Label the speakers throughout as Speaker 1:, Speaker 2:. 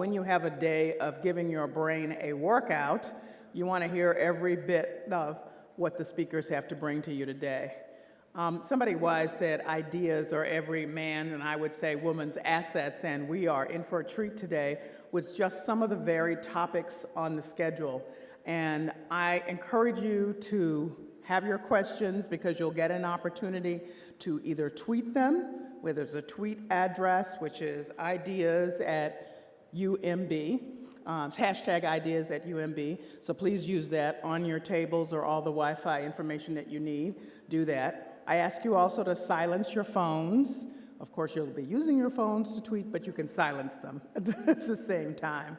Speaker 1: when you have a day of giving your brain a workout, you want to hear every bit of what the speakers have to bring to you today. Somebody wise said ideas are every man and I would say woman's assets, and we are in for a treat today with just some of the varied topics on the schedule. And I encourage you to have your questions because you'll get an opportunity to either tweet them, where there's a tweet address, which is ideas@UMB, hashtag ideas@UMB. So please use that on your tables or all the Wi-Fi information that you need. Do that. I ask you also to silence your phones. Of course, you'll be using your phones to tweet, but you can silence them at the same time.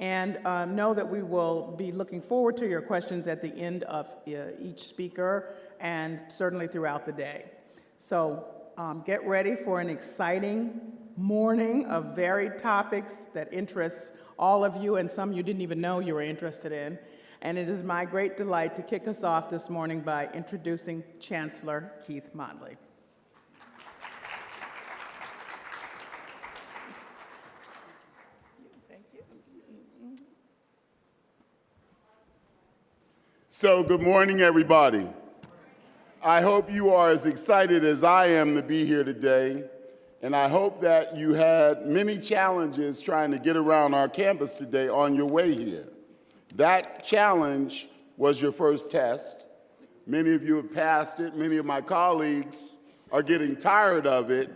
Speaker 1: And know that we will be looking forward to your questions at the end of each speaker and certainly throughout the day. So get ready for an exciting morning of varied topics that interest all of you and some you didn't even know you were interested in. And it is my great delight to kick us off this morning by introducing Chancellor Keith Motley. Thank you.
Speaker 2: So, good morning, everybody. I hope you are as excited as I am to be here today, and I hope that you had many challenges trying to get around our campus today on your way here. That challenge was your first test. Many of you have passed it. Many of my colleagues are getting tired of it,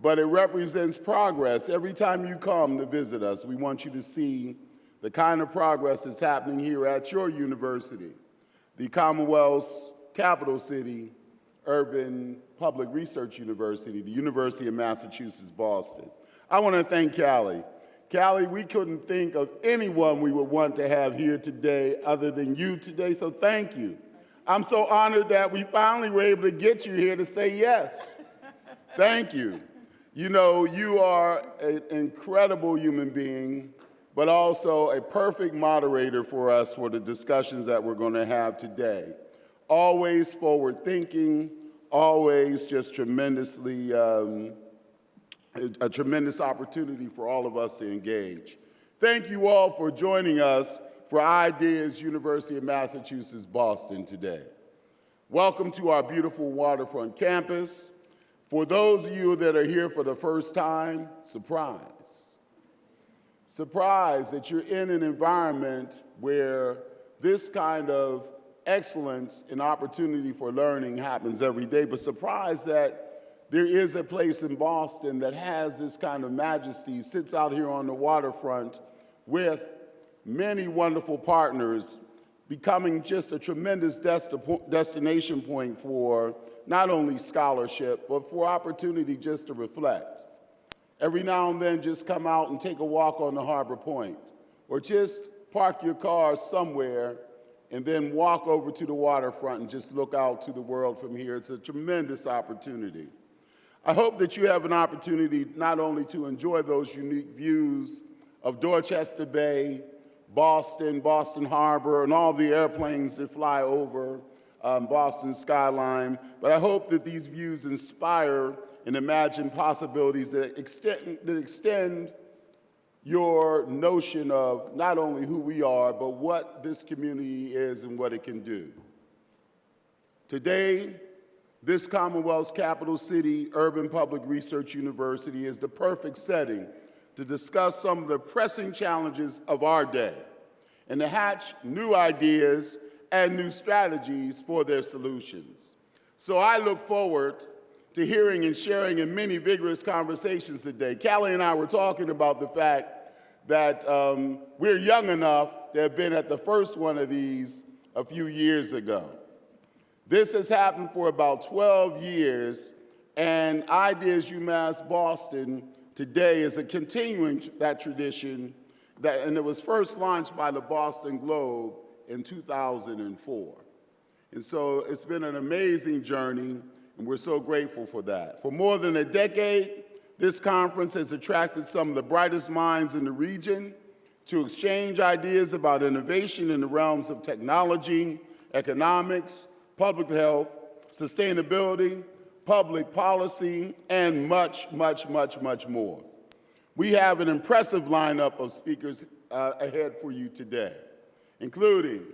Speaker 2: but it represents progress. Every time you come to visit us, we want you to see the kind of progress that's happening here at your university, the Commonwealth's capital city, urban public research university, the University of Massachusetts, Boston. I want to thank Callie. Callie, we couldn't think of anyone we would want to have here today other than you today, so thank you. I'm so honored that we finally were able to get you here to say yes. Thank you. You know, you are an incredible human being, but also a perfect moderator for us for the discussions that we're going to have today. Always forward-thinking, always just tremendously a tremendous opportunity for all of us to engage. Thank you all for joining us for Ideas University of Massachusetts, Boston today. Welcome to our beautiful waterfront campus. For those of you that are here for the first time, surprise. Surprise that you're in an environment where this kind of excellence and opportunity for learning happens every day, but surprise that there is a place in Boston that has this kind of majesty, sits out here on the waterfront with many wonderful partners, becoming just a tremendous destination point for not only scholarship, but for opportunity just to reflect. Every now and then, just come out and take a walk on the Harbor Point, or just park your car somewhere and then walk over to the waterfront and just look out to the world from here. It's a tremendous opportunity. I hope that you have an opportunity not only to enjoy those unique views of Dorchester Bay, Boston, Boston Harbor, and all the airplanes that fly over Boston's skyline, but I hope that these views inspire and imagine possibilities that extend your notion of not only who we are, but what this community is and what it can do. Today, this Commonwealth's capital city urban public research university is the perfect setting to discuss some of the pressing challenges of our day and to hatch new ideas and new strategies for their solutions. So I look forward to hearing and sharing in many vigorous conversations today. Callie and I were talking about the fact that we're young enough to have been at the first one of these a few years ago. This has happened for about 12 years, and Ideas UMass Boston today is a continuing that tradition, and it was first launched by the Boston Globe in 2004. And so it's been an amazing journey, and we're so grateful for that. For more than a decade, this conference has attracted some of the brightest minds in the region to exchange ideas about innovation in the realms of technology, economics, public health, sustainability, public policy, and much, much, much, much more. We have an impressive lineup of speakers ahead for you today, including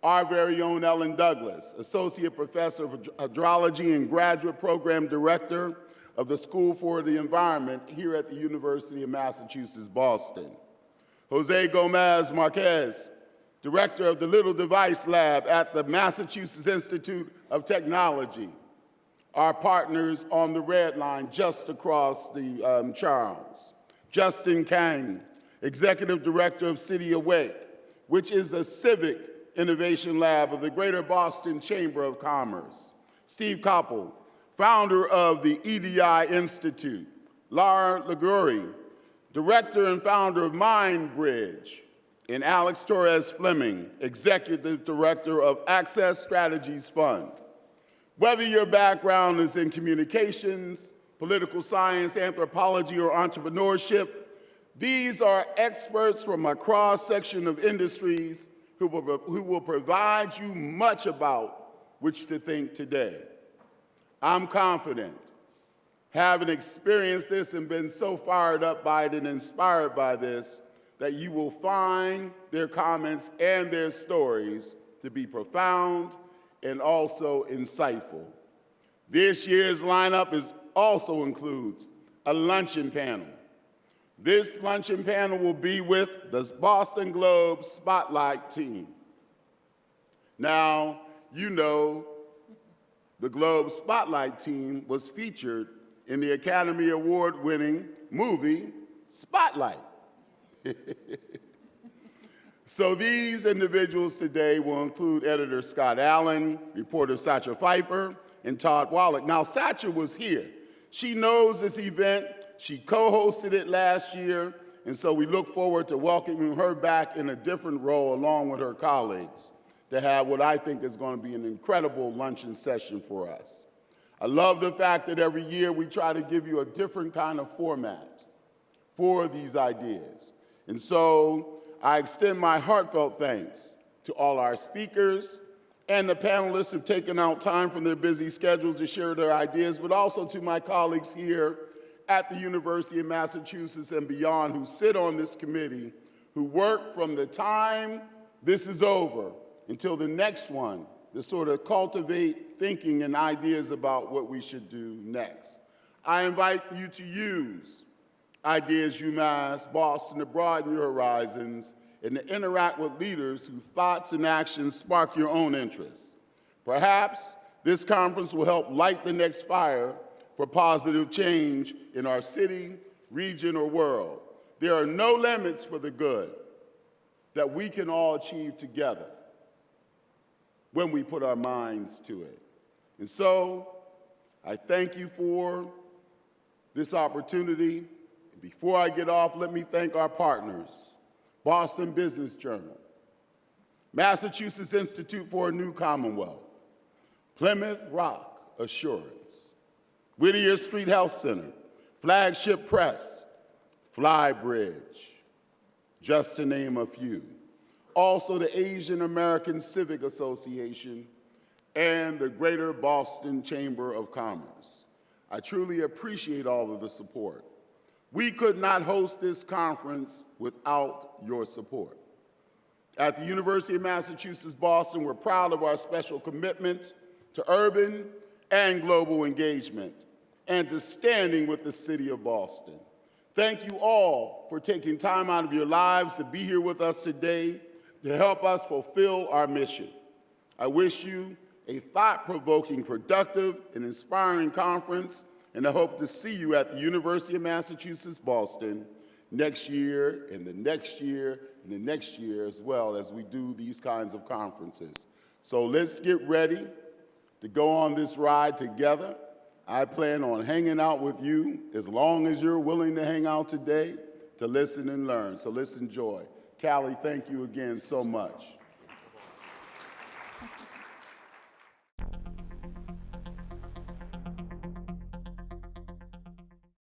Speaker 2: our very own Ellen Douglas, Associate Professor of Hydrology and Graduate Program Director of the School for the Environment here at the University of Massachusetts, Boston. Jose Gomez Marquez, Director of the Little Device Lab at the Massachusetts Institute of Technology. Our partners on the red line just across the Charles. Justin Kang, Executive Director of City Awake, which is a civic innovation lab of the Greater Boston Chamber of Commerce. Steve Koppel, founder of the EDI Institute. Lara Liguori, Director and founder of MindBridge. And Alex Torres Fleming, Executive Director of Access Strategies Fund. Whether your background is in communications, political science, anthropology, or entrepreneurship, these are experts from a cross-section of industries who will provide you much about which to think today. I'm confident, having experienced this and been so fired up by it and inspired by this, that you will find their comments and their stories to be profound and also insightful. This year's lineup also includes a luncheon panel. This luncheon panel will be with the Boston Globe Spotlight team. Now, you know the Globe Spotlight team was featured in the Academy Award-winning movie Spotlight. So these individuals today will include editor Scott Allen, reporter Satcha Pfeiffer, and Todd Wallach. Now, Satcha was here. She knows this event. She co-hosted it last year, and so we look forward to welcoming her back in a different role along with her colleagues to have what I think is going to be an incredible luncheon session for us. I love the fact that every year we try to give you a different kind of format for these ideas. And so I extend my heartfelt thanks to all our speakers and the panelists who have taken out time from their busy schedules to share their ideas, but also to my colleagues here at the University of Massachusetts and beyond who sit on this committee, who work from the time this is over until the next one to sort of cultivate thinking and ideas about what we should do next. I invite you to use Ideas UMass Boston to broaden your horizons and to interact with leaders whose thoughts and actions spark your own interests. Perhaps this conference will help light the next fire for positive change in our city, region, or world. There are no limits for the good that we can all achieve together when we put our minds to it. And so, I thank you for this opportunity. Before I get off, let me thank our partners, Boston Business Journal, Massachusetts Institute for a New Commonwealth, Plymouth Rock Assurance, Whittier Street Health Center, Flagship Press, Flybridge, just to name a few. Also the Asian American Civic Association and the Greater Boston Chamber of Commerce. I truly appreciate all of the support. We could not host this conference without your support. At the University of Massachusetts Boston, we're proud of our special commitment to urban and global engagement and to standing with the city of Boston. Thank you all for taking time out of your lives to be here with us today to help us fulfill our mission. I wish you a thought-provoking, productive, and inspiring conference, and I hope to see you at the University of Massachusetts Boston next year, and the next year, and the next year as well as we do these kinds of conferences. So let's get ready to go on this ride together. I plan on hanging out with you as long as you're willing to hang out today to listen and learn. So let's enjoy. Callie, thank you again so much.